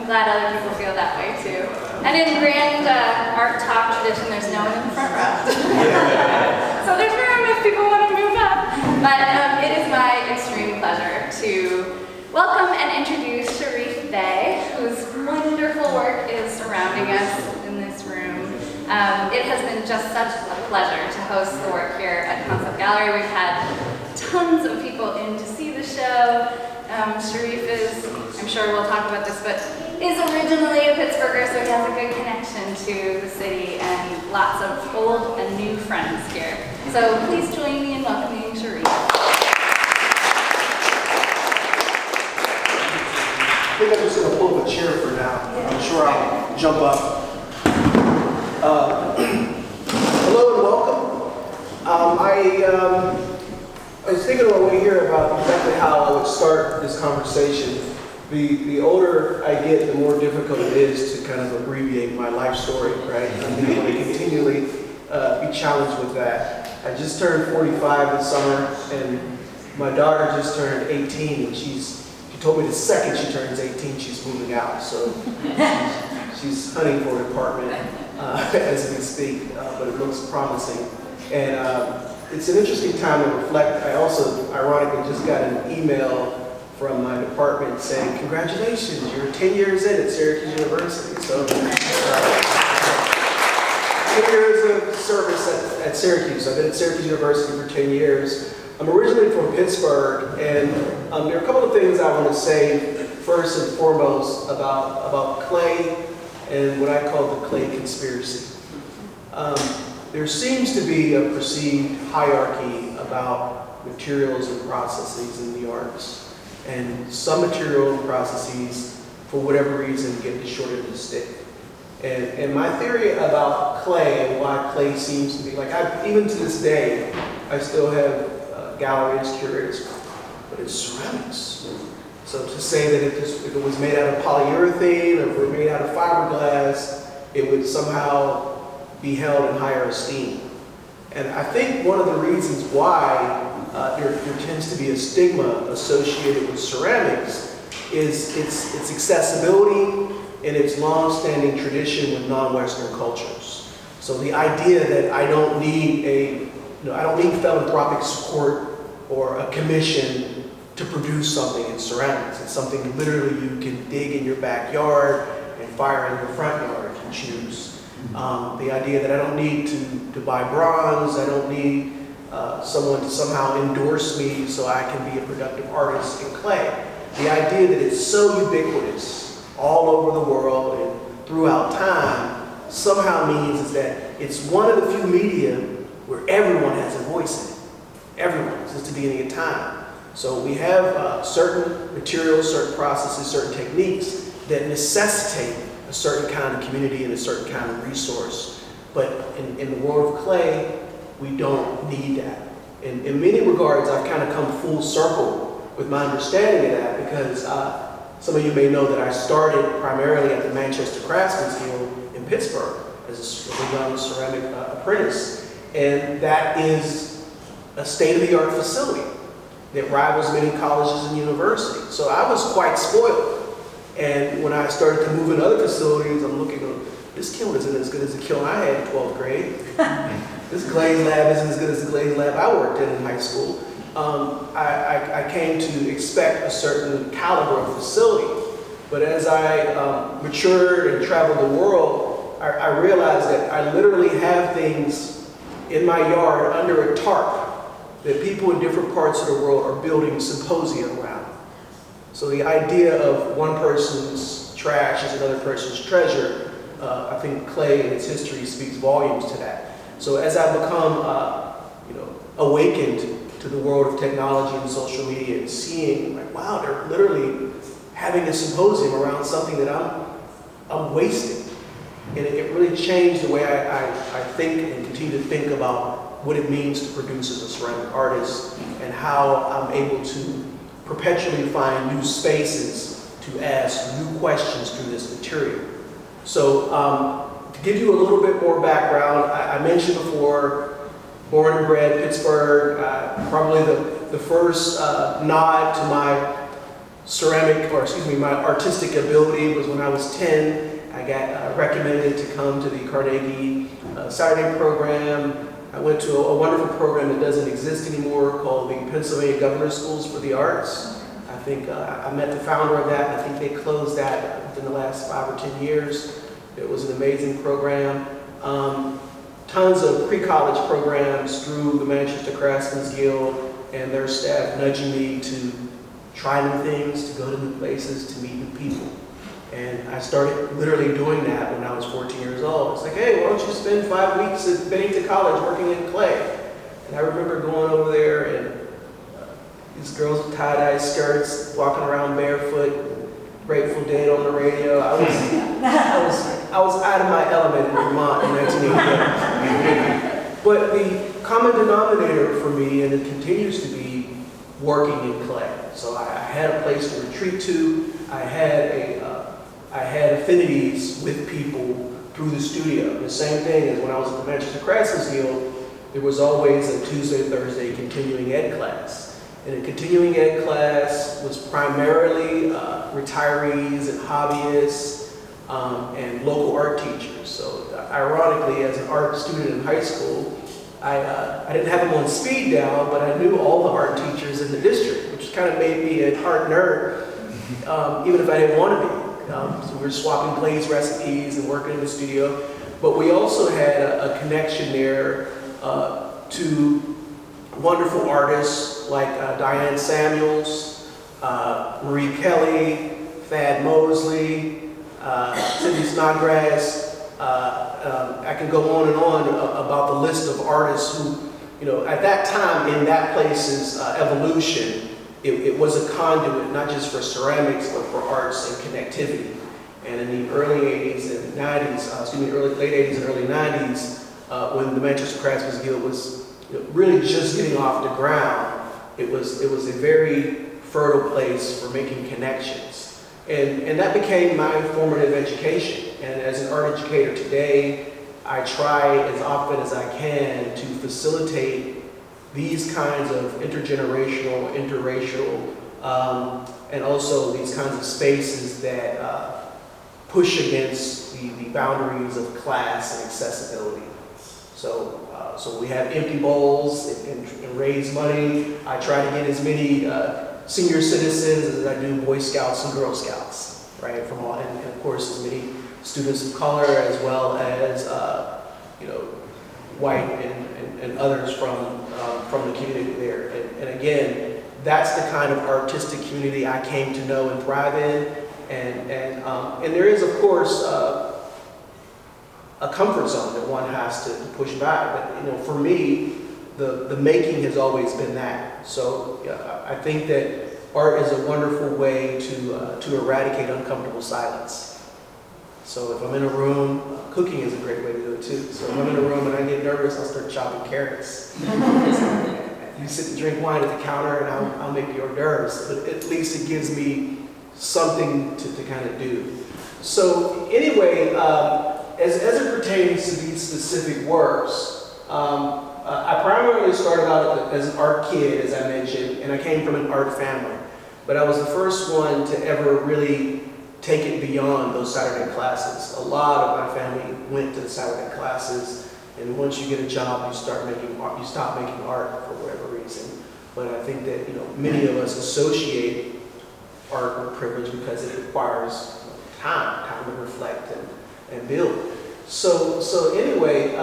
glad other people feel that way too. And in grand art talk tradition, there's no one in the front row. So there's room if people want to move up. But it is my extreme pleasure to welcome and introduce Sharif Bey, whose wonderful work is surrounding us in this room. It has been just such a pleasure to host the work here at Concept Gallery. We've had tons of people in to see the show. Sharif is, I'm sure we'll talk about this, but is originally a Pittsburgher, so he has a good connection to the city and lots of old and new friends here. So please join me in welcoming Sharif. I think I'm just going to pull up a chair for now. I'm sure I'll jump up. Hello and welcome. I was thinking on my way here about exactly how I would start this conversation. The older I get, the more difficult it is to kind of abbreviate my life story, right? I'm able to continually be challenged with that. I just turned 45 this summer, and my daughter just turned 18, and she told me the second she turns 18, she's moving out. So she's hunting for an apartment as we speak, but it looks promising. And it's an interesting time to reflect. I also, ironically, just got an email from my department saying, congratulations, you're 10 years in at Syracuse University. So 10 years of service at Syracuse. I've been at Syracuse University for 10 years. I'm originally from Pittsburgh, and there are a couple of things I want to say first and foremost about clay and what I call the clay conspiracy. There seems to be a perceived hierarchy about materials and processes in the arts. And some material and processes, for whatever reason, get the short end of the stick. And my theory about clay and why clay seems to be, like, even to this day, I still have galleries, curators, but it's ceramics. So to say that if it was made out of polyurethane or if it were made out of fiberglass, it would somehow be held in higher esteem. And I think one of the reasons why there tends to be a stigma associated with ceramics is its accessibility and its long-standing tradition with non-Western cultures. So the idea that I don't need philanthropic support or a commission to produce something in ceramics. It's something literally you can dig in your backyard and fire in your front yard if you choose. The idea that I don't need to buy bronze, I don't need someone to somehow endorse me so I can be a productive artist in clay. The idea that it's so ubiquitous all over the world and throughout time somehow means is that it's one of the few media where everyone has a voice in it. Everyone, since the beginning of time. So we have certain materials, certain processes, certain techniques that necessitate a certain kind of community and a certain kind of resource. But in the world of clay, we don't need that. In many regards, I've kind of come full circle with my understanding of that because some of you may know that I started primarily at the Manchester Craftsman's Guild in Pittsburgh as a young ceramic apprentice. And that is a state-of-the-art facility that rivals many colleges and universities. So I was quite spoiled. And when I started to move in other facilities, I'm looking, this kiln isn't as good as the kiln I had in 12th grade. This glaze lab isn't as good as the glaze lab I worked in high school. I came to expect a certain caliber of facility. But as I matured and traveled the world, I realized that I literally have things in my yard under a tarp that people in different parts of the world are building symposia around. So the idea of one person's trash is another person's treasure, I think clay and its history speaks volumes to that. So as I've become, awakened to the world of technology and social media and seeing, like, wow, they're literally having a symposium around something that I'm wasting. And it really changed the way I think and continue to think about what it means to produce as a ceramic artist and how I'm able to perpetually find new spaces to ask new questions through this material. So to give you a little bit more background, I mentioned before, born and bred Pittsburgh, probably the first nod to my my artistic ability was when I was 10. I got recommended to come to the Carnegie Saturday program. I went to a wonderful program that doesn't exist anymore called the Pennsylvania Governor's Schools for the Arts. I think I met the founder of that, and I think they closed that within the last 5 or 10 years. It was an amazing program. Tons of pre-college programs through the Manchester Craftsmen's Guild and their staff nudging me to try new things, to go to new places, to meet new people. And I started literally doing that when I was 14 years old. It's like, hey, why don't you spend 5 weeks at Bennington College working in clay? And I remember going over there and these girls with tie-dye skirts, walking around barefoot, Grateful Dead on the radio. I was out of my element in Vermont in 1988. But the common denominator for me, and it continues to be, working in clay. So I had a place to retreat to. I had affinities with people through the studio. The same thing as when I was at the Manchester Craftsmen's Guild, there was always a Tuesday, Thursday continuing ed class. And a continuing ed class was primarily retirees and hobbyists and local art teachers. So ironically, as an art student in high school, I didn't have them on speed dial, but I knew all the art teachers in the district, which kind of made me an art nerd, even if I didn't want to be. So we were swapping glaze recipes and working in the studio. But we also had a connection there to wonderful artists like Diane Samuels, Marie Kelly, Thad Mosley, Cindy Snodgrass. I can go on and on about the list of artists who, at that time in that place's evolution, it was a conduit not just for ceramics but for arts and connectivity. And in the early 80s and 90s, late 80s and early 90s, when the Manchester Craftsmen's Guild was really just getting off the ground, it was a very fertile place for making connections. And that became my formative education. And as an art educator today, I try as often as I can to facilitate these kinds of intergenerational, interracial, and also these kinds of spaces that push against the boundaries of class and accessibility. So we have empty bowls and raise money. I try to get as many senior citizens as I do Boy Scouts and Girl Scouts, right? From all, and of course as many students of color as well as white and others from the community there. And again, that's the kind of artistic community I came to know and thrive in. And there is, of course, a comfort zone that one has to push by. But for me, the making has always been that. So I think that art is a wonderful way to eradicate uncomfortable silence. So if I'm in a room, cooking is a great way to do it too. So if I'm in a room and I get nervous, I'll start chopping carrots. You sit and drink wine at the counter and I'll make the hors d'oeuvres, but at least it gives me something to kind of do. So anyway, as it pertains to these specific works, I primarily started out as an art kid, as I mentioned, and I came from an art family. But I was the first one to ever really take it beyond those Saturday classes. A lot of my family went to the Saturday classes, and once you get a job, you stop making art for whatever reason. But I think that many of us associate art with privilege because it requires time to reflect and build. So anyway,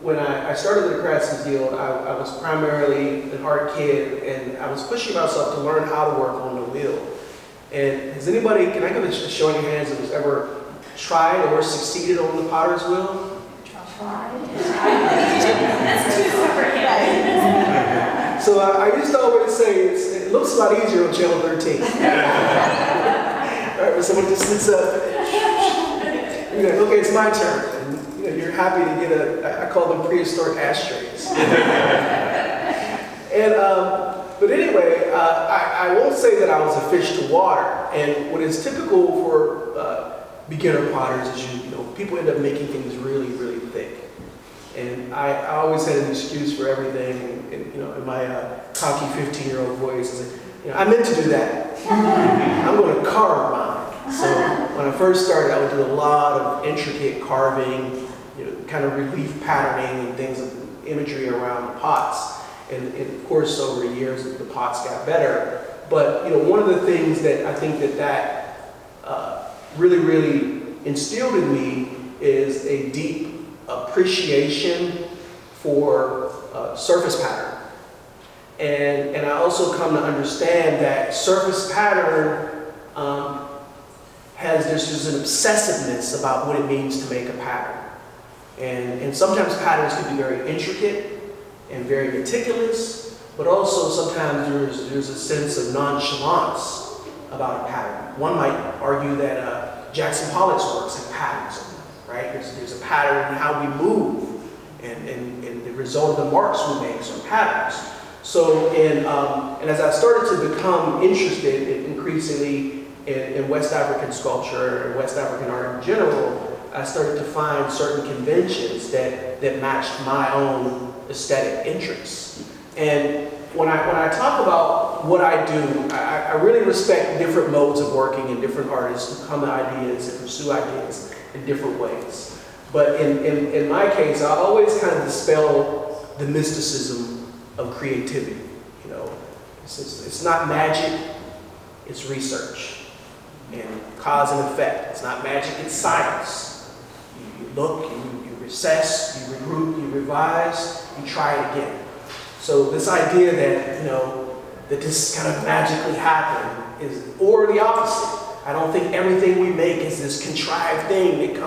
when I started the Craftsmen's Guild, I was primarily an art kid, and I was pushing myself to learn how to work on the wheel. And can I give a show of hands that has ever tried or succeeded on the potter's wheel? Tried? That's two separate hands. So I used to always say it looks a lot easier on channel 13. All right, when someone just sits up, okay, it's my turn. And you're happy to get I call them prehistoric ashtrays. But anyway, I won't say that I was a fish to water. And what is typical for beginner potters is people end up making things really, really thick. And I always had an excuse for everything. And in my cocky 15-year-old voice, I was like, I meant to do that. I'm going to carve mine. So when I first started, I would do a lot of intricate carving, kind of relief patterning and things, imagery around the pots. And of course, over the years, the pots got better. But one of the things that I think that really, really instilled in me is a deep appreciation for surface pattern. And I also come to understand that surface pattern there's an obsessiveness about what it means to make a pattern. And sometimes patterns can be very intricate and very meticulous, but also sometimes there's a sense of nonchalance about a pattern. One might argue that Jackson Pollock's works have patterns in them, right? There's a pattern in how we move, and the result of the marks we make are patterns. So, and as I started to become interested increasingly in West African sculpture and West African art in general, I started to find certain conventions that matched my own aesthetic interests. And when I talk about what I do, I really respect different modes of working and different artists who come to ideas and pursue ideas in different ways. But in my case, I always kind of dispel the mysticism of creativity. It's not magic, it's research and cause and effect. It's not magic, it's science. You look, you recess, you regroup, you revise, you try it again. So this idea that that this kind of magically happened or the opposite. I don't think everything we make is this contrived thing that comes